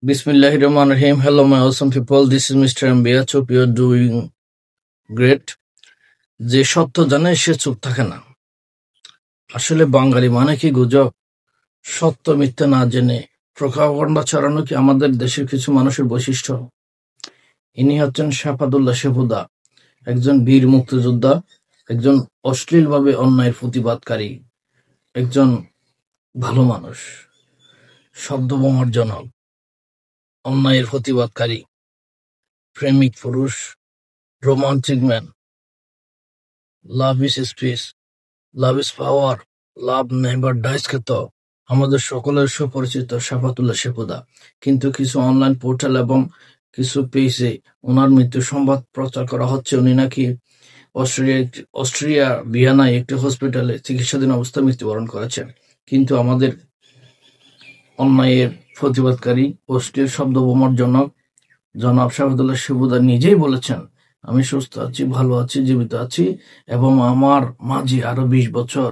Bismillahirrahmanirrahim. Hello, my awesome people. This is Mr. MBH. Hope you are doing great. যে সত্য জানে সে চুপ থাকে না। আসলে বাঙালি মানে কি গুজব? সত্য মিথ্যা না জেনে প্রোপাগান্ডা ছড়ানো কি আমাদের দেশের কিছু মানুষের বৈশিষ্ট্য? ইনি হচ্ছেন শাফাতুল্লাহ শেফুদা, একজন বীর মুক্তিযোদ্ধা, একজন অশ্লীলভাবে অন্যায়ের প্রতিবাদকারী, একজন ভালো মানুষ, শব্দবোমার জনক, অন্যায়ের প্রতিবাদকারী, প্রেমিক পুরুষ, romantic man. Love is space, love is power, love never dies খ্যাত আমাদের সকলের সুপরিচিত শাফাতুল্লাহ শেফুদা। কিন্তু কিছু অনলাইন পোর্টাল এবং কিছু পেজে ওনার মৃত্যু সংবাদ প্রচার করা হচ্ছে উনি নাকি অস্ট্রিয়া ভিয়েনায় একটি হসপিটালে চিকিৎসাধীন অবস্থায় মৃত্যুবরণ করেছেন। কিন্তু আমাদের অন্যায়ের প্রতিবাদকারী অশ্লীল শব্দবোমার জনক জনাব শাফাতুল্লাহ শেফুদা নিজেই বলেছেন, আমি সুস্থ আছি, ভালো আছি, জীবিত আছি এবং আমার মাঝে আরো 20 বছর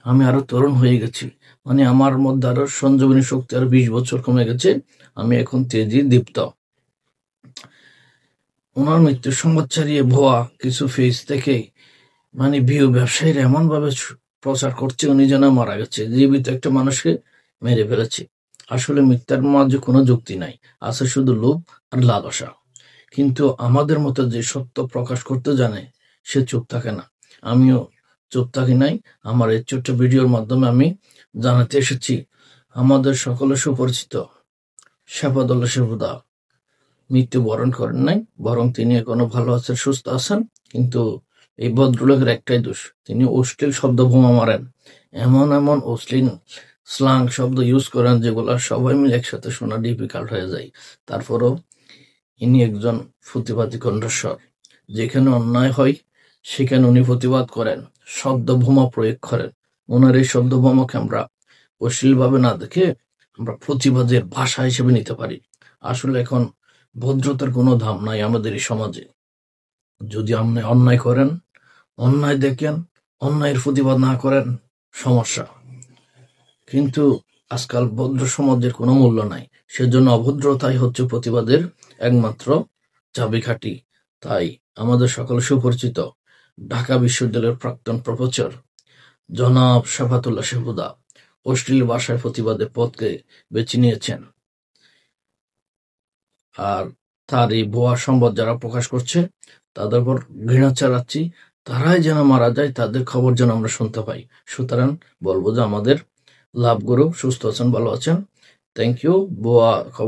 আমি আরো তরুণ হয়ে গেছি। মানে আমার মধ্যে আরো সঞ্জীবনী শক্তি আরো 20 বছর কমে গেছে, আমি এখন তেজি দীপ্ত। ওনার মৃত্যুর সংবাদ ছাড়িয়ে ভুয়া কিছু ফেজ থেকে ভিউ ব্যবসায়ীরা এমন ভাবে প্রচার করছে উনি যেন মারা গেছে, জীবিত একটা মানুষকে মেরে ফেলেছে। আসলে মিথ্যার মাঝে কোনো যুক্তি নাই, আছে শুধু লোভ আর লালসা। কিন্তু আমাদের মতো যে সত্য প্রকাশ করতে জানে সে চুপ থাকে না। আমিও চুপ থাকি নাই। আমার এই ছোট্ট ভিডিওর মাধ্যমে আমি জানাতে এসেছি আমাদের সকলের সুপরিচিত শাফাতুল্লাহ শেফুদা মৃত্যুবরণ করেন নাই, বরং তিনি এখনো ভালো আছেন, সুস্থ আছেন। কিন্তু এই ভদ্রলোকের একটাই দোষ, তিনি অশ্লীল শব্দ বোমা মারেন, এমন এমন অশ্লীল স্লাং শব্দ ইউজ করেন যেগুলো সবাই মিলে একসাথে শোনা ডিফিকাল্ট হয়ে যায়। তারপরও ইনি একজন প্রতিবাদী কণ্ঠস্বর। যেখানে অন্যায় হয় সেখানে উনি প্রতিবাদ করেন, শব্দ বোমা প্রয়োগ করেন। ওনার এই শব্দ বোমাকে আমরা অশ্লীলভাবে না দেখে আমরা প্রতিবাদের ভাষা হিসেবে নিতে পারি। আসলে এখন ভদ্রতার কোনো দাম নাই আমাদের এই সমাজে। যদি আপনি অন্যায় করেন, অন্যায় দেখেন, অন্যায়ের প্রতিবাদ না করেন, সমস্যা। কিন্তু আজকাল ভদ্র সমাজের কোনো মূল্য নাই, সেজন্য অভদ্রতাই হচ্ছে প্রতিবাদের একমাত্র চাবিকাঠি। তাই আমাদের সকল সুপরিচিত ঢাকা বিশ্ববিদ্যালয়ের প্রাক্তন প্রফেসর জনাব শাফাতুল্লাহ শেফুদা অশ্লীল ভাষায় প্রতিবাদের পথকে বেছে নিয়েছেন। আর তার এই ভুয়া সংবাদ যারা প্রকাশ করছে তাদের উপর ঘৃণা চালাচ্ছি, তারাই যেন মারা যায়, তাদের খবর যেন আমরা শুনতে পাই। সুতরাং বলবো যে আমাদের লাভ করুক, সুস্থ আছেন, ভালো আছেন। Thank you. ভুয়া খবর